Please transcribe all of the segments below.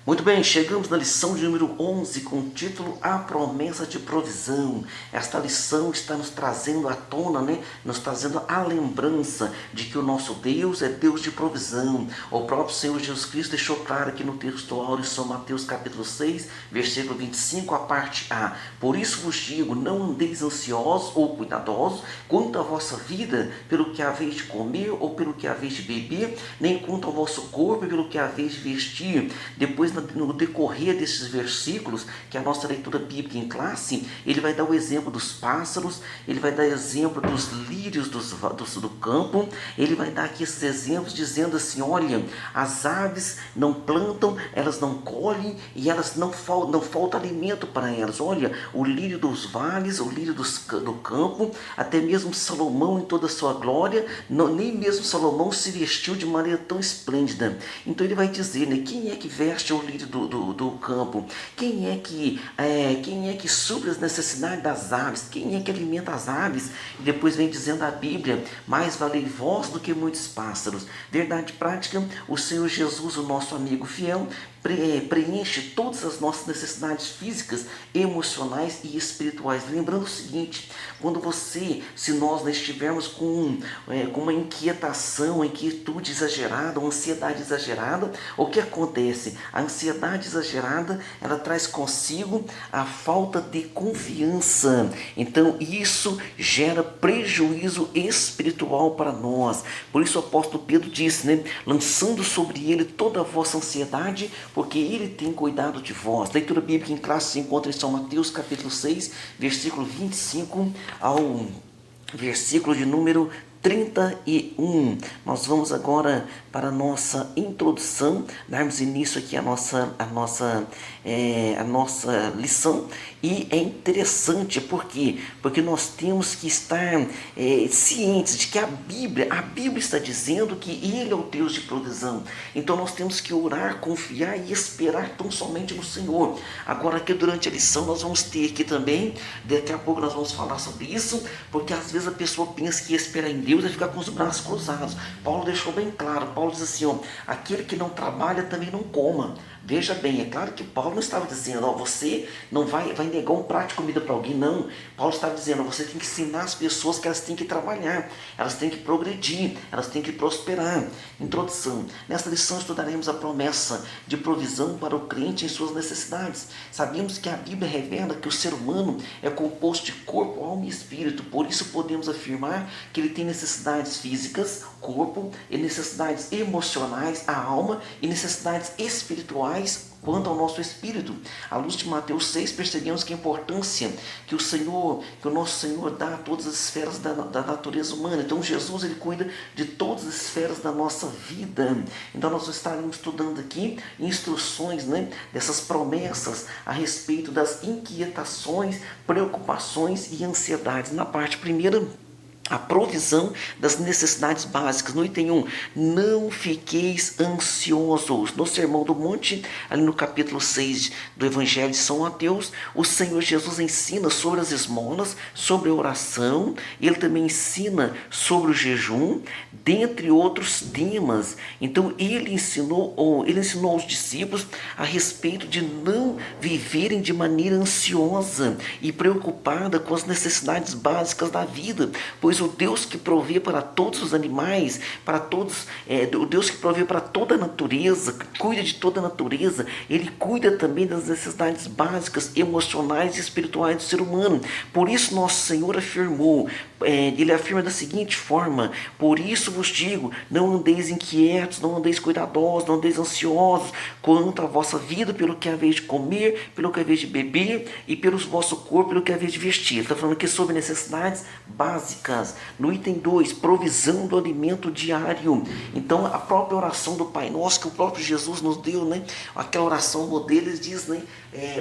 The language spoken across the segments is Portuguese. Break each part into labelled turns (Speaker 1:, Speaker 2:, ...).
Speaker 1: Muito bem, chegamos na lição de número 11 com o título A Promessa de Provisão. Esta lição está nos trazendo à tona, nos trazendo a lembrança de que o nosso Deus é Deus de provisão. O próprio Senhor Jesus Cristo deixou claro aqui no texto áureo de São Mateus capítulo 6, versículo 25, a parte A. Por isso vos digo, não andeis ansiosos ou cuidadosos quanto à vossa vida, pelo que haveis de comer ou pelo que haveis de beber, nem quanto ao vosso corpo, pelo que haveis de vestir. Depois, no decorrer desses versículos, que é a nossa leitura bíblica em classe, ele vai dar o exemplo dos pássaros, ele vai dar exemplo dos lírios do campo, ele vai dar aqui esses exemplos dizendo assim, olha, as aves não plantam, elas não colhem e elas não falta alimento para elas. Olha, o lírio dos vales, o lírio do campo, até mesmo Salomão em toda a sua glória, nem mesmo Salomão se vestiu de maneira tão esplêndida. Então ele vai dizer, quem é que veste o lírio do campo? Quem é que supre as necessidades das aves? Quem é que alimenta as aves? E depois vem dizendo a Bíblia, mais valei vós do que muitos pássaros. Verdade prática, o Senhor Jesus, o nosso amigo fiel, preenche todas as nossas necessidades físicas, emocionais e espirituais. Lembrando o seguinte, se nós estivermos com uma inquietação, inquietude exagerada, uma ansiedade exagerada, o que acontece? A ansiedade exagerada, ela traz consigo a falta de confiança. Então isso gera prejuízo espiritual para nós. Por isso o apóstolo Pedro disse, lançando sobre ele toda a vossa ansiedade, porque ele tem cuidado de vós. A leitura bíblica em classe se encontra em São Mateus capítulo 6, versículo 25 ao versículo de número 31. Nós vamos agora para a nossa introdução, darmos início aqui à nossa lição. E é interessante, por quê? Porque nós temos que estar cientes de que a Bíblia está dizendo que Ele é o Deus de provisão. Então nós temos que orar, confiar e esperar tão somente no Senhor. Agora aqui durante a lição nós vamos ter aqui também, daqui a pouco nós vamos falar sobre isso, porque às vezes a pessoa pensa que esperar em Deus é ficar com os braços cruzados. Paulo deixou bem claro, Paulo diz assim, aquele que não trabalha também não coma. Veja bem, é claro que Paulo não estava dizendo, você não vai negar um prato de comida para alguém, não. Paulo estava dizendo, você tem que ensinar as pessoas que elas têm que trabalhar, elas têm que progredir, elas têm que prosperar. Introdução. Nesta lição estudaremos a promessa de provisão para o crente em suas necessidades. Sabemos que a Bíblia revela que o ser humano é composto de corpo, alma e espírito, por isso podemos afirmar que ele tem necessidades físicas, corpo, e necessidades emocionais, a alma, e necessidades espirituais quanto ao nosso espírito. À luz de Mateus 6, percebemos que a importância que o nosso Senhor dá a todas as esferas da natureza humana. Então Jesus, ele cuida de todas as esferas da nossa vida. Então nós estaremos estudando aqui instruções, dessas promessas a respeito das inquietações, preocupações e ansiedades. Na parte primeira, a provisão das necessidades básicas. No item 1, não fiqueis ansiosos. No Sermão do Monte, ali no capítulo 6 do Evangelho de São Mateus, o Senhor Jesus ensina sobre as esmolas, sobre a oração, ele também ensina sobre o jejum, dentre outros temas. Então ele ensinou aos discípulos a respeito de não viverem de maneira ansiosa e preocupada com as necessidades básicas da vida, pois o Deus que provê para todos os animais, o Deus que provê para toda a natureza, que cuida de toda a natureza, ele cuida também das necessidades básicas, emocionais e espirituais do ser humano. Por isso nosso Senhor afirmou, ele afirma da seguinte forma, por isso vos digo, não andeis inquietos, não andeis cuidadosos, não andeis ansiosos quanto à vossa vida, pelo que haveis de comer, pelo que haveis de beber e pelo vosso corpo, pelo que haveis de vestir. Ele está falando aqui sobre necessidades básicas. No item 2, provisão do alimento diário. Então a própria oração do Pai Nosso que o próprio Jesus nos deu, aquela oração modelo, ele diz,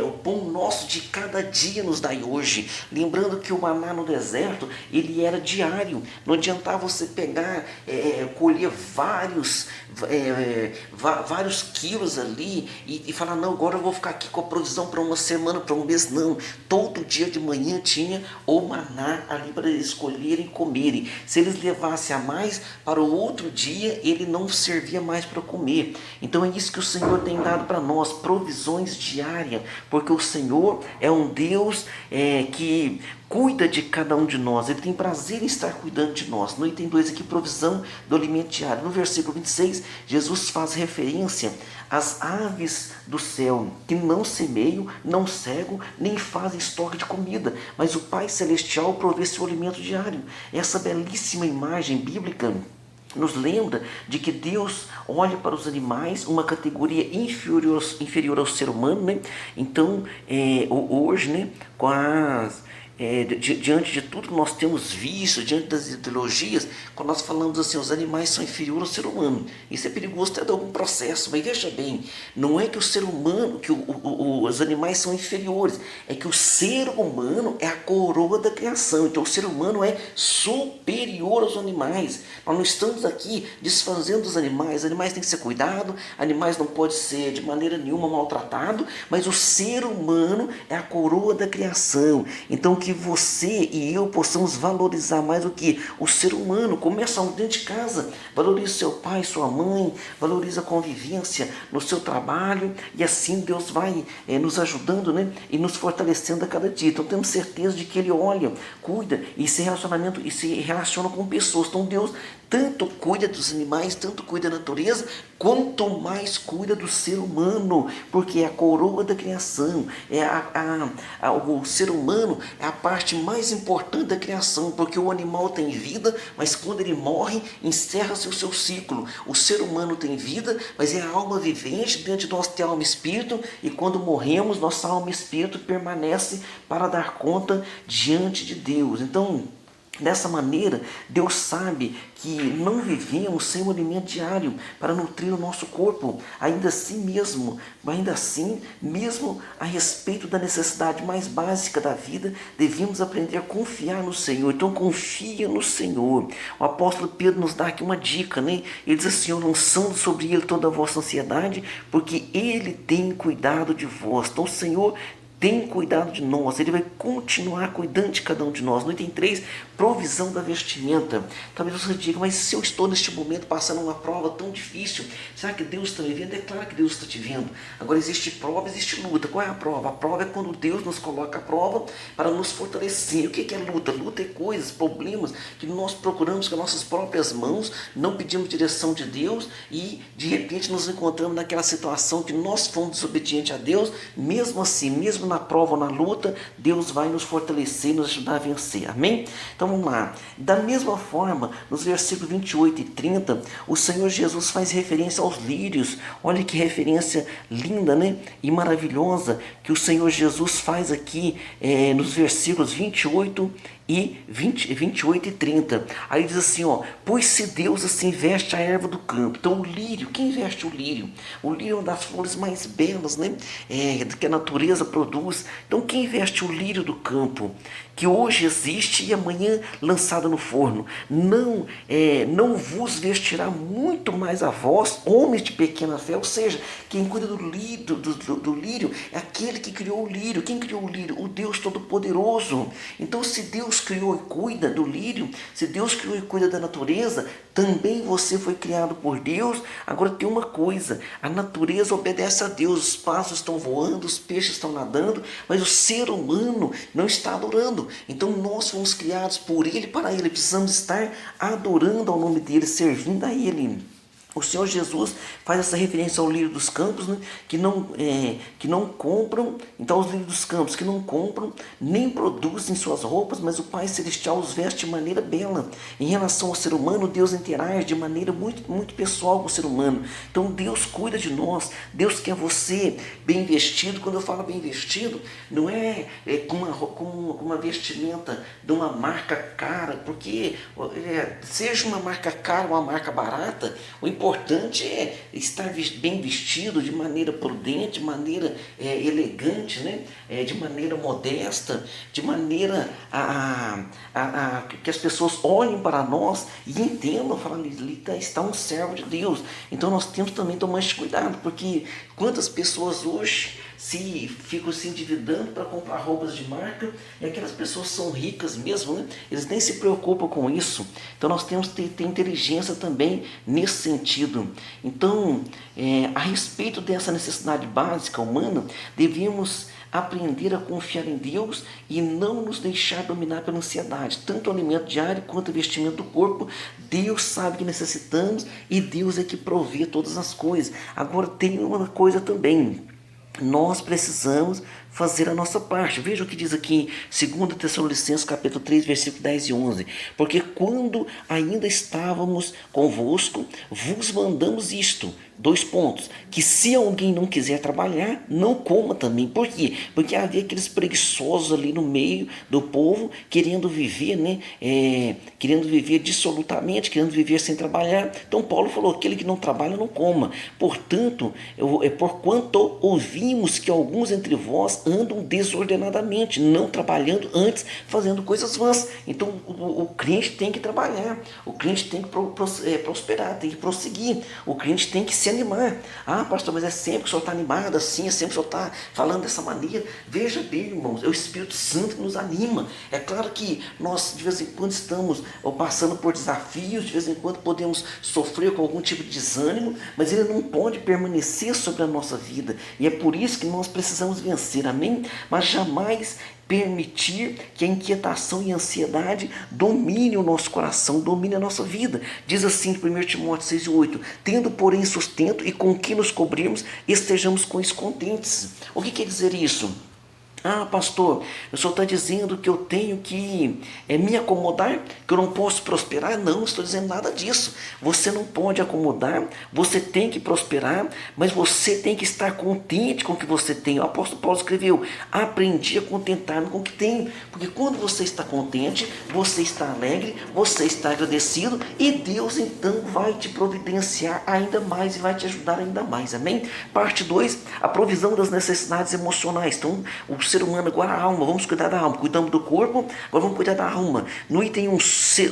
Speaker 1: o pão nosso de cada dia nos dai hoje. Lembrando que o maná no deserto, ele era diário. Não adiantava você pegar, colher vários quilos ali e falar, não, agora eu vou ficar aqui com a provisão para uma semana, para um mês. Não, todo dia de manhã tinha o maná ali para eles escolherem comerem. Se eles levassem a mais, para o outro dia ele não servia mais para comer. Então é isso que o Senhor tem dado para nós, provisões diárias, porque o Senhor é um Deus que cuida de cada um de nós, Ele tem prazer em estar cuidando de nós. No item 2 aqui, provisão do alimento diário. No versículo 26, Jesus faz referência às aves do céu, que não semeiam, não cegam, nem fazem estoque de comida, mas o Pai Celestial provê seu alimento diário. Essa belíssima imagem bíblica nos lembra de que Deus olha para os animais, uma categoria inferior ao ser humano, né? Então, hoje, né, com diante de tudo que nós temos visto, diante das ideologias, quando nós falamos assim, os animais são inferiores ao ser humano, isso é perigoso até de algum processo, mas veja bem, não é que o ser humano, que os animais são inferiores, é que o ser humano é a coroa da criação, então o ser humano é superior aos animais. Nós não estamos aqui desfazendo os animais têm que ser cuidados, animais não podem ser de maneira nenhuma maltratados, mas o ser humano é a coroa da criação. Então que você e eu possamos valorizar mais o que? O ser humano. Começa dentro de casa, valorize seu pai, sua mãe, valorize a convivência no seu trabalho, e assim Deus vai nos ajudando, né? E nos fortalecendo a cada dia. Então temos certeza de que Ele olha, cuida e se relaciona com pessoas. Então Deus tanto cuida dos animais, tanto cuida da natureza, quanto mais cuida do ser humano, porque é a coroa da criação, o ser humano é a parte mais importante da criação, porque o animal tem vida, mas quando ele morre, encerra-se o seu ciclo. O ser humano tem vida, mas é a alma vivente, dentro de nós tem alma e espírito, e quando morremos, nossa alma e espírito permanece para dar conta diante de Deus. Então, dessa maneira, Deus sabe que não vivemos sem o alimento diário para nutrir o nosso corpo. Ainda assim mesmo a respeito da necessidade mais básica da vida, devemos aprender a confiar no Senhor. Então confia no Senhor. O apóstolo Pedro nos dá aqui uma dica, né? Ele diz assim, lançando sobre Ele toda a vossa ansiedade, porque Ele tem cuidado de vós. Então o Senhor tem cuidado de nós, Ele vai continuar cuidando de cada um de nós. No item 3, provisão da vestimenta. Talvez você diga, mas se eu estou neste momento passando uma prova tão difícil, será que Deus está me vendo? É claro que Deus está te vendo. Agora existe prova, existe luta. Qual é a prova? A prova é quando Deus nos coloca a prova para nos fortalecer. O que é luta? Luta é coisas, problemas que nós procuramos com as nossas próprias mãos, não pedimos direção de Deus e de repente nos encontramos naquela situação que nós fomos desobedientes a Deus. Mesmo assim, mesmo na prova ou na luta, Deus vai nos fortalecer e nos ajudar a vencer. Amém? Então vamos lá. Da mesma forma, nos versículos 28 e 30, o Senhor Jesus faz referência aos lírios. Olha que referência linda, né? E maravilhosa que o Senhor Jesus faz aqui nos versículos 28 e 30. Aí diz assim, pois se Deus assim veste a erva do campo. Então o lírio, quem veste o lírio? O lírio é uma das flores mais belas, né? Que a natureza produz. Então quem veste o lírio do campo, que hoje existe e amanhã lançado no forno, não vos vestirá muito mais a vós, homens de pequena fé? Ou seja, quem cuida do lírio é aquele que criou o lírio. Quem criou o lírio? O Deus Todo-Poderoso. Então se Deus criou e cuida do lírio, se Deus criou e cuida da natureza, também você foi criado por Deus. Agora tem uma coisa, a natureza obedece a Deus, os pássaros estão voando, os peixes estão nadando, mas o ser humano não está adorando. Então nós fomos criados por Ele, para Ele, precisamos estar adorando ao nome dEle, servindo a Ele. O Senhor Jesus faz essa referência ao lírio dos campos, né, que não compram. Então os lírios dos campos que não compram, nem produzem suas roupas, mas o Pai Celestial os veste de maneira bela. Em relação ao ser humano, Deus interage de maneira muito, muito pessoal com o ser humano. Então Deus cuida de nós, Deus quer você bem vestido. Quando eu falo bem vestido, não é com uma vestimenta de uma marca cara, porque seja uma marca cara ou uma marca barata, o importante importante é estar bem vestido, de maneira prudente, de maneira elegante, né? De maneira modesta, de maneira que as pessoas olhem para nós e entendam, falam, ali está um servo de Deus. Então nós temos também que tomar esse cuidado, porque quantas pessoas hoje se ficam se endividando para comprar roupas de marca, e aquelas pessoas são ricas mesmo, né? Eles nem se preocupam com isso. Então nós temos que ter inteligência também nesse sentido. Então, a respeito dessa necessidade básica humana, devemos aprender a confiar em Deus e não nos deixar dominar pela ansiedade. Tanto o alimento diário quanto o vestimento do corpo, Deus sabe que necessitamos e Deus é que provê todas as coisas. Agora tem uma coisa também. Nós precisamos fazer a nossa parte. Veja o que diz aqui em 2 Tessalonicenses capítulo 3, versículo 10 e 11. Porque quando ainda estávamos convosco, vos mandamos isto. 2 pontos. Que se alguém não quiser trabalhar, não coma também. Por quê? Porque havia aqueles preguiçosos ali no meio do povo, querendo viver, né? Querendo viver dissolutamente, querendo viver sem trabalhar. Então Paulo falou, aquele que não trabalha, não coma. Portanto, porquanto ouvimos que alguns entre vós andam desordenadamente, não trabalhando, antes fazendo coisas vãs. Então o crente tem que trabalhar, o crente tem que prosperar, tem que prosseguir, o crente tem que se animar. Ah, pastor, mas é sempre que o senhor está animado assim, é sempre que o senhor está falando dessa maneira. Veja bem, irmãos, é o Espírito Santo que nos anima. É claro que nós de vez em quando estamos passando por desafios, de vez em quando podemos sofrer com algum tipo de desânimo, mas ele não pode permanecer sobre a nossa vida, e é por isso que nós precisamos vencer, amém? Mas jamais permitir que a inquietação e a ansiedade domine o nosso coração, domine a nossa vida. Diz assim em 1 Timóteo 6,8: tendo porém sustento e com que nos cobrirmos, estejamos com isso contentes. O que quer dizer isso? Ah, pastor, o senhor está dizendo que eu tenho que me acomodar, que eu não posso prosperar? Não, não estou dizendo nada disso. Você não pode acomodar, você tem que prosperar, mas você tem que estar contente com o que você tem. O apóstolo Paulo escreveu, aprendi a contentar-me com o que tenho, porque quando você está contente, você está alegre, você está agradecido, e Deus então vai te providenciar ainda mais e vai te ajudar ainda mais, amém? Parte 2, a provisão das necessidades emocionais. Então, o ser humano agora a alma, vamos cuidar da alma, cuidamos do corpo, agora vamos cuidar da alma. No item 1,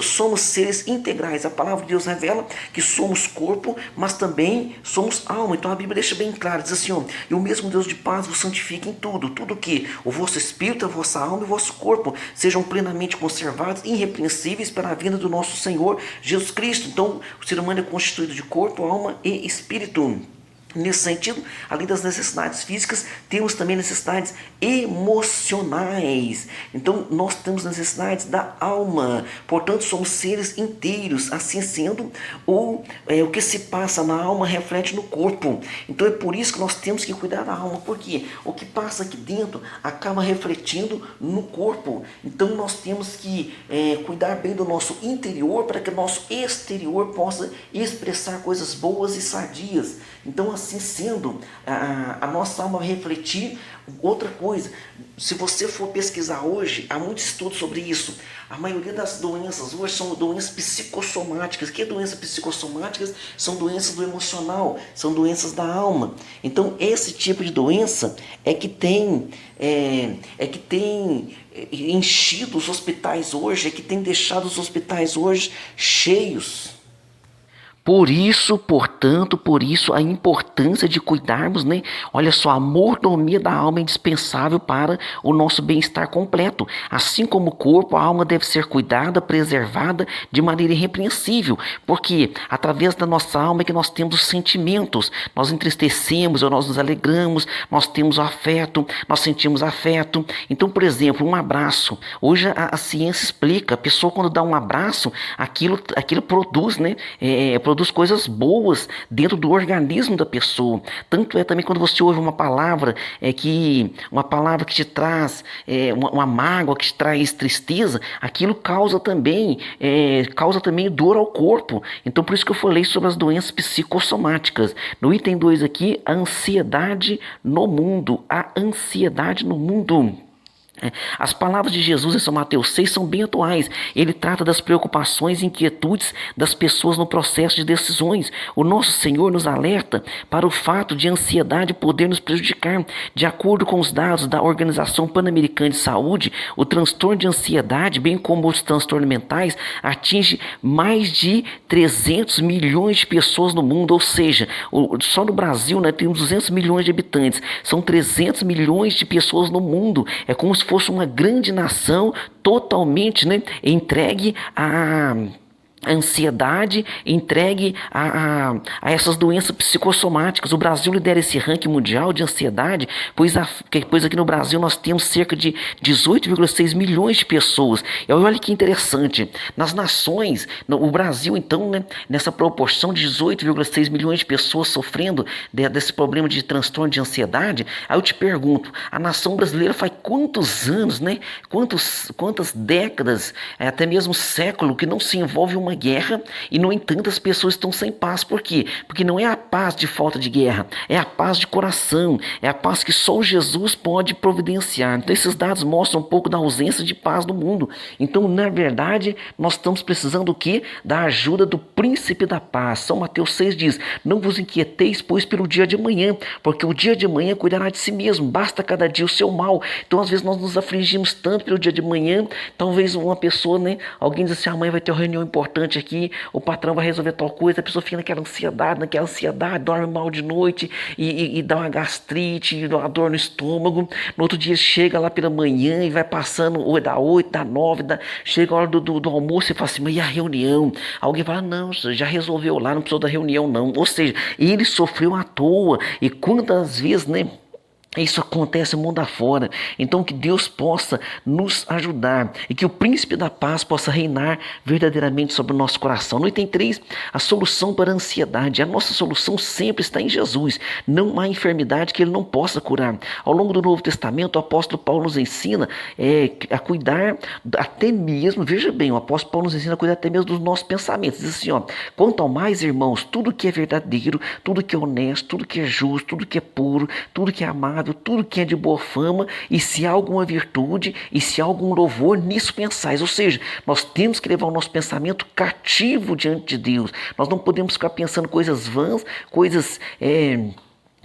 Speaker 1: somos seres integrais. A palavra de Deus revela que somos corpo, mas também somos alma. Então a Bíblia deixa bem claro, diz assim, ó, e o mesmo Deus de paz vos santifique em tudo, tudo que o vosso espírito, a vossa alma e o vosso corpo sejam plenamente conservados, irrepreensíveis para a vinda do nosso Senhor Jesus Cristo. Então o ser humano é constituído de corpo, alma e espírito. Nesse sentido, além das necessidades físicas, temos também necessidades emocionais. Então, nós temos necessidades da alma. Portanto, somos seres inteiros. Assim sendo, o que se passa na alma reflete no corpo. Então, é por isso que nós temos que cuidar da alma. Porque o que passa aqui dentro acaba refletindo no corpo. Então, nós temos que cuidar bem do nosso interior para que o nosso exterior possa expressar coisas boas e sadias. Então, assim sendo, a nossa alma vai refletir outra coisa. Se você for pesquisar hoje, há muitos estudos sobre isso. A maioria das doenças hoje são doenças psicossomáticas. Que doenças psicossomáticas? São doenças do emocional, são doenças da alma. Então, esse tipo de doença é que tem enchido os hospitais hoje, é que tem deixado os hospitais hoje cheios. Por isso, portanto, a importância de cuidarmos, né? Olha só, a mordomia da alma é indispensável para o nosso bem-estar completo. Assim como o corpo, a alma deve ser cuidada, preservada de maneira irrepreensível, porque através da nossa alma é que nós temos os sentimentos. Nós entristecemos ou nós nos alegramos, nós temos o afeto, nós sentimos afeto. Então, por exemplo, um abraço. Hoje a ciência explica, a pessoa quando dá um abraço, aquilo produz, né? Produz coisas boas dentro do organismo da pessoa. Tanto é também quando você ouve uma palavra que te traz uma mágoa, que te traz tristeza, aquilo causa também dor ao corpo. Então por isso que eu falei sobre as doenças psicossomáticas. No item 2 aqui, a ansiedade no mundo. As palavras de Jesus em São Mateus 6 são bem atuais. Ele trata das preocupações e inquietudes das pessoas no processo de decisões. O nosso Senhor nos alerta para o fato de a ansiedade poder nos prejudicar. De acordo com os dados da Organização Pan-Americana de Saúde, o transtorno de ansiedade, bem como os transtornos mentais, atinge mais de 300 milhões de pessoas no mundo. Ou seja, só no Brasil, né, temos 200 milhões de habitantes. São 300 milhões de pessoas no mundo. É como se fosse uma grande nação totalmente, né, entregue a ansiedade, entregue a essas doenças psicossomáticas. O Brasil lidera esse ranking mundial de ansiedade, pois aqui no Brasil nós temos cerca de 18,6 milhões de pessoas. E olha que interessante, nas nações, o Brasil então, né, nessa proporção de 18,6 milhões de pessoas sofrendo desse problema de transtorno de ansiedade, aí eu te pergunto, a nação brasileira faz quantos anos, né, quantas décadas, até mesmo século, que não se envolve uma guerra, e no entanto as pessoas estão sem paz. Por quê? Porque não é a paz de falta de guerra, é a paz de coração, é a paz que só Jesus pode providenciar. Então esses dados mostram um pouco da ausência de paz no mundo. Então, na verdade, nós estamos precisando do quê? Da ajuda do príncipe da paz. São Mateus 6 diz: não vos inquieteis, pois, pelo dia de amanhã, porque o dia de amanhã cuidará de si mesmo, basta cada dia o seu mal. Então às vezes nós nos afligimos tanto pelo dia de amanhã. Talvez uma pessoa, né, alguém diz assim: amanhã vai ter uma reunião importante aqui, o patrão vai resolver tal coisa, a pessoa fica naquela ansiedade, dorme mal de noite e dá uma gastrite, uma dor no estômago. No outro dia chega lá pela manhã e vai passando, ou dá 8, dá 9, chega a hora do almoço e fala assim: mas e a reunião? Alguém fala: não, já resolveu lá, não precisou da reunião não. Ou seja, ele sofreu à toa. E quantas vezes, né, isso acontece no mundo afora. Então que Deus possa nos ajudar e que o príncipe da paz possa reinar verdadeiramente sobre o nosso coração. No item 3, a solução para a ansiedade. A nossa solução sempre está em Jesus. Não há enfermidade que ele não possa curar. Ao longo do Novo Testamento, o apóstolo Paulo nos ensina a cuidar até mesmo, veja bem, o apóstolo Paulo nos ensina a cuidar até mesmo dos nossos pensamentos. Diz assim, quanto ao mais, irmãos, tudo que é verdadeiro, tudo que é honesto, tudo que é justo, tudo que é puro, tudo que é amável, tudo que é de boa fama, e se há alguma virtude, e se há algum louvor, nisso pensais. Ou seja, nós temos que levar o nosso pensamento cativo diante de Deus. Nós não podemos ficar pensando coisas vãs, coisas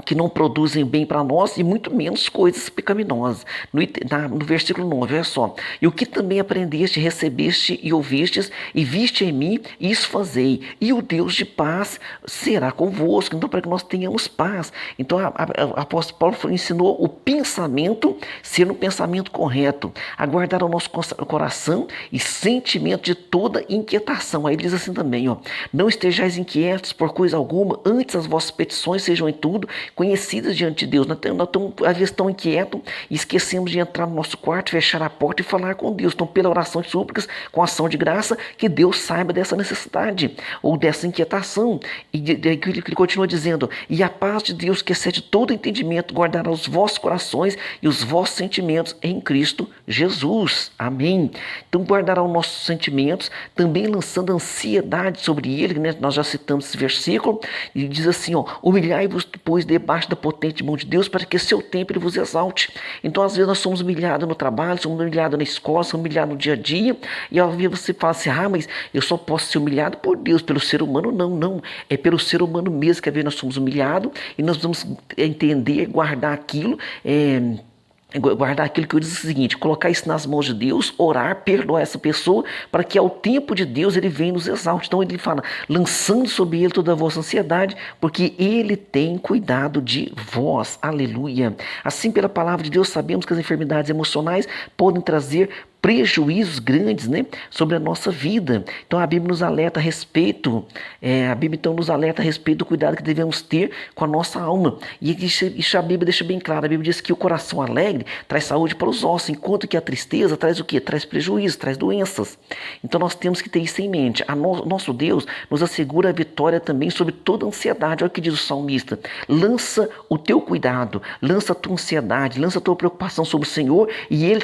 Speaker 1: que não produzem bem para nós, e muito menos coisas pecaminosas. No versículo 9, olha só: e o que também aprendeste, recebeste e ouvistes, e viste em mim, isso fazei, e o Deus de paz será convosco. Então, para que nós tenhamos paz. Então, o apóstolo Paulo ensinou o pensamento ser um pensamento correto, a guardar o nosso coração e sentimento de toda inquietação. Aí ele diz assim também, não estejais inquietos por coisa alguma, antes as vossas petições sejam em tudo conhecidas diante de Deus. Nós estamos, às vezes, tão inquietos e esquecemos de entrar no nosso quarto, fechar a porta e falar com Deus. Então, pela oração de súplicas, com ação de graça, que Deus saiba dessa necessidade ou dessa inquietação. E ele continua dizendo: e a paz de Deus, que excede todo entendimento, guardará os vossos corações e os vossos sentimentos em Cristo Jesus. Amém. Então, guardará os nossos sentimentos, também lançando ansiedade sobre ele, né? Nós já citamos esse versículo, e diz assim, humilhai-vos, pois, debaixo da potente mão de Deus, para que seu tempo ele vos exalte. Então, às vezes, nós somos humilhados no trabalho, somos humilhados na escola, somos humilhados no dia a dia, e ao vezes você fala assim: mas eu só posso ser humilhado por Deus, pelo ser humano. Não, é pelo ser humano mesmo que às vezes nós somos humilhados, e nós vamos entender, guardar aquilo, que eu disse o seguinte: colocar isso nas mãos de Deus, orar, perdoar essa pessoa, para que ao tempo de Deus ele venha e nos exalte. Então ele fala: lançando sobre ele toda a vossa ansiedade, porque ele tem cuidado de vós. Aleluia. Assim, pela palavra de Deus, sabemos que as enfermidades emocionais podem trazer prejuízos grandes, né, sobre a nossa vida. Então a Bíblia nos alerta a respeito, do cuidado que devemos ter com a nossa alma. E isso a Bíblia deixa bem claro. A Bíblia diz que o coração alegre traz saúde para os ossos, enquanto que a tristeza traz o quê? Traz prejuízo, traz doenças. Então nós temos que ter isso em mente. Nosso Deus nos assegura a vitória também sobre toda ansiedade. Olha o que diz o salmista: lança o teu cuidado, lança a tua ansiedade, lança a tua preocupação sobre o Senhor, e Ele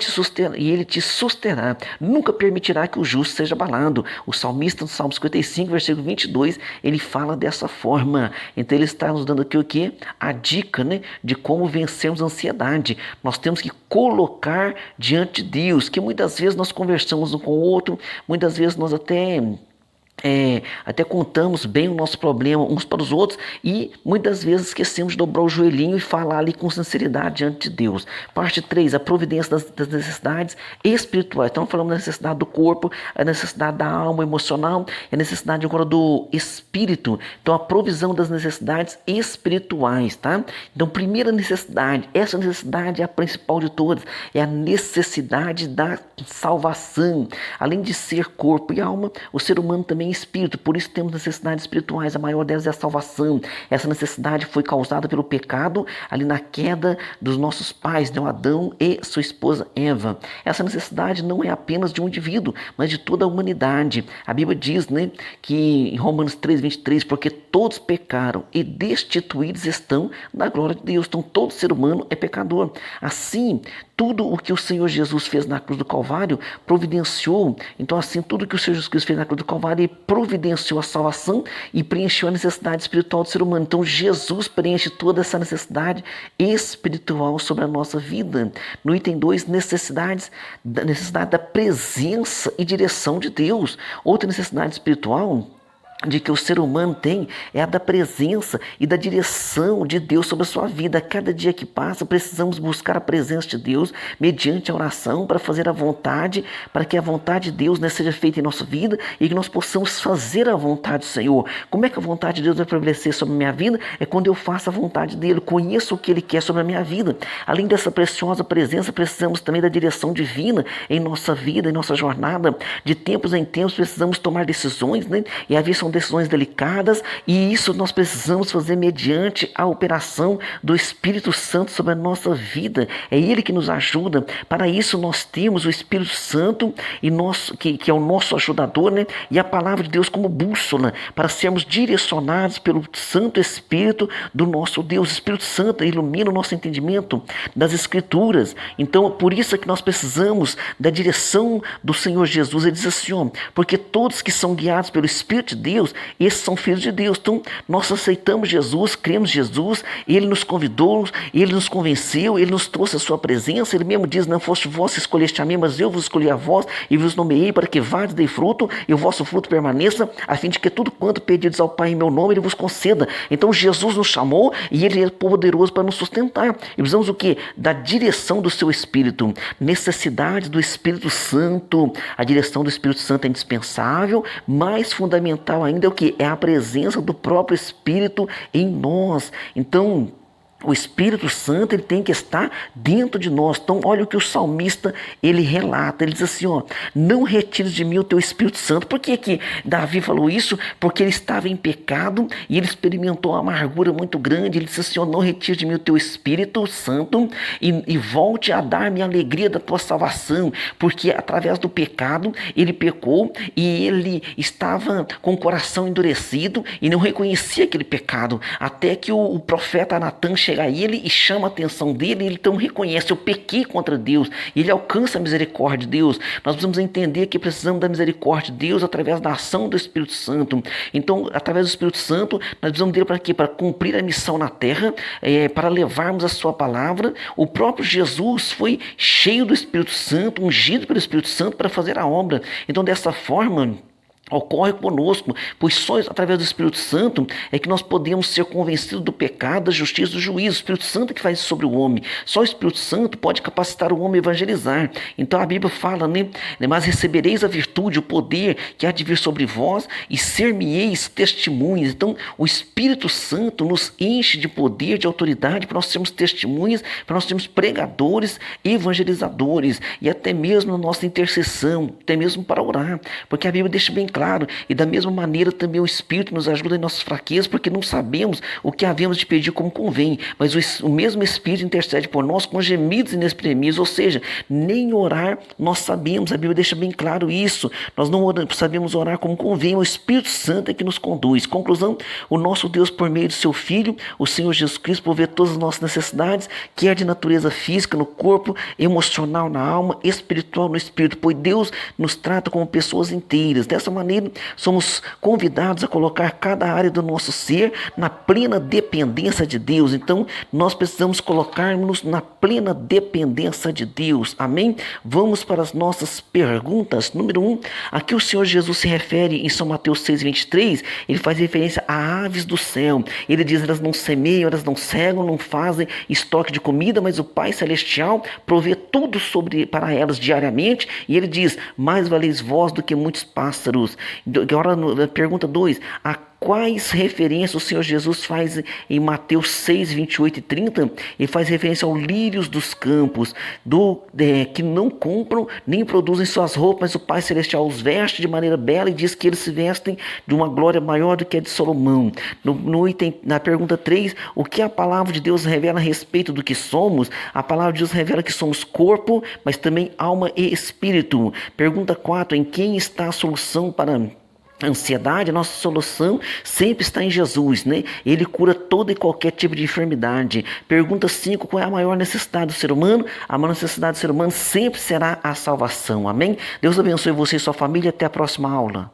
Speaker 1: te susterá, nunca permitirá que o justo seja abalado. O salmista, no Salmo 55, versículo 22, ele fala dessa forma. Então ele está nos dando aqui o quê? A dica, né, de como vencermos a ansiedade. Nós temos que colocar diante de Deus, que muitas vezes nós conversamos um com o outro, muitas vezes nós até contamos bem o nosso problema uns para os outros e muitas vezes esquecemos de dobrar o joelhinho e falar ali com sinceridade diante de Deus. Parte 3, a providência das necessidades espirituais. Então falamos da necessidade do corpo, a necessidade da alma emocional e a necessidade agora do espírito. Então a provisão das necessidades espirituais, tá? Então primeira necessidade, essa necessidade é a principal de todas, é a necessidade da salvação. Além de ser corpo e alma, o ser humano também espírito, por isso temos necessidades espirituais, a maior delas é a salvação. Essa necessidade foi causada pelo pecado ali na queda dos nossos pais, né, Adão e sua esposa Eva. Essa necessidade não é apenas de um indivíduo, mas de toda a humanidade. A Bíblia diz, né, que em Romanos 3:23, porque todos pecaram e destituídos estão da glória de Deus. Então todo ser humano é pecador. Assim, tudo o que o Senhor Jesus fez na cruz do Calvário providenciou. Então assim, tudo o que o Senhor Jesus fez na cruz do Calvário providenciou a salvação e preencheu a necessidade espiritual do ser humano. Então Jesus preenche toda essa necessidade espiritual sobre a nossa vida. No item 2, necessidade da presença e direção de Deus. Outra necessidade espiritual de que o ser humano tem é a da presença e da direção de Deus sobre a sua vida. A cada dia que passa, precisamos buscar a presença de Deus mediante a oração para fazer a vontade, para que a vontade de Deus, né, seja feita em nossa vida e que nós possamos fazer a vontade do Senhor. Como é que a vontade de Deus vai prevalecer sobre a minha vida? É quando eu faço a vontade dele, conheço o que ele quer sobre a minha vida. Além dessa preciosa presença, precisamos também da direção divina em nossa vida, em nossa jornada. De tempos em tempos, precisamos tomar decisões, né? E às vezes são decisões delicadas, e isso nós precisamos fazer mediante a operação do Espírito Santo sobre a nossa vida. É Ele que nos ajuda. Para isso nós temos o Espírito Santo que é o nosso ajudador, né? E a palavra de Deus como bússola para sermos direcionados pelo Santo Espírito do nosso Deus. O Espírito Santo ilumina o nosso entendimento das Escrituras. Então por isso é que nós precisamos da direção do Senhor Jesus. Ele diz assim, ó, porque todos que são guiados pelo Espírito de Deus, esses são filhos de Deus. Então nós aceitamos Jesus, cremos em Jesus, Ele nos convidou, Ele nos convenceu, Ele nos trouxe a sua presença. Ele mesmo diz, não foste vós que escolheste a mim, mas eu vos escolhi a vós e vos nomeei para que vades, dei fruto e o vosso fruto permaneça, a fim de que tudo quanto pedides ao Pai em meu nome, Ele vos conceda. Então Jesus nos chamou e Ele é poderoso para nos sustentar. E precisamos o quê? Da direção do seu Espírito, necessidade do Espírito Santo. A direção do Espírito Santo é indispensável, mais fundamental ainda é o que? É a presença do próprio Espírito em nós. Então o Espírito Santo, ele tem que estar dentro de nós. Então olha o que o salmista ele relata. Ele diz assim, ó, não retires de mim o teu Espírito Santo. Por que que Davi falou isso? Porque ele estava em pecado e ele experimentou uma amargura muito grande. Ele disse assim, ó, não retires de mim o teu Espírito Santo e volte a dar-me a alegria da tua salvação. Porque através do pecado ele pecou e ele estava com o coração endurecido e não reconhecia aquele pecado. Até que o profeta Natan chega a ele e chama a atenção dele, ele então reconhece, eu pequei contra Deus, e ele alcança a misericórdia de Deus. Nós precisamos entender que precisamos da misericórdia de Deus através da ação do Espírito Santo. Então, através do Espírito Santo, nós precisamos dele para quê? Para cumprir a missão na terra, para levarmos a sua palavra. O próprio Jesus foi cheio do Espírito Santo, ungido pelo Espírito Santo para fazer a obra. Então, dessa forma, ocorre conosco, pois só através do Espírito Santo é que nós podemos ser convencidos do pecado, da justiça e do juízo. O Espírito Santo é que faz isso sobre o homem. Só o Espírito Santo pode capacitar o homem a evangelizar. Então a Bíblia fala, né? Mas recebereis a virtude, o poder que há de vir sobre vós e ser-me-eis testemunhas. Então o Espírito Santo nos enche de poder, de autoridade para nós sermos testemunhas, para nós sermos pregadores, evangelizadores e até mesmo na nossa intercessão, até mesmo para orar. Porque a Bíblia deixa bem claro claro, e da mesma maneira também o Espírito nos ajuda em nossas fraquezas, porque não sabemos o que havemos de pedir como convém, mas o mesmo Espírito intercede por nós com gemidos inexprimíveis, ou seja, nem orar nós sabemos, a Bíblia deixa bem claro isso, nós não sabemos orar como convém, o Espírito Santo é que nos conduz. Conclusão, o nosso Deus, por meio do seu Filho, o Senhor Jesus Cristo, provê todas as nossas necessidades, quer de natureza física no corpo, emocional na alma, espiritual no espírito, pois Deus nos trata como pessoas inteiras. Dessa maneira, somos convidados a colocar cada área do nosso ser na plena dependência de Deus. Então, nós precisamos colocar-nos na plena dependência de Deus. Amém? Vamos para as nossas perguntas. Número 1, aqui o Senhor Jesus se refere em São Mateus 6,23, ele faz referência a aves do céu. Ele diz, elas não semeiam, elas não cegam, não fazem estoque de comida, mas o Pai Celestial provê tudo para elas diariamente. E ele diz, mais valeis vós do que muitos pássaros. Agora, pergunta 2, a quais referências o Senhor Jesus faz em Mateus 6, 28 e 30? Ele faz referência aos lírios dos campos, que não compram nem produzem suas roupas, mas o Pai Celestial os veste de maneira bela e diz que eles se vestem de uma glória maior do que a de Salomão. Na pergunta 3, o que a palavra de Deus revela a respeito do que somos? A palavra de Deus revela que somos corpo, mas também alma e espírito. Pergunta 4, em quem está a solução para a ansiedade? A nossa solução sempre está em Jesus, né? Ele cura todo e qualquer tipo de enfermidade. Pergunta 5, qual é a maior necessidade do ser humano? A maior necessidade do ser humano sempre será a salvação. Amém? Deus abençoe você e sua família. Até a próxima aula.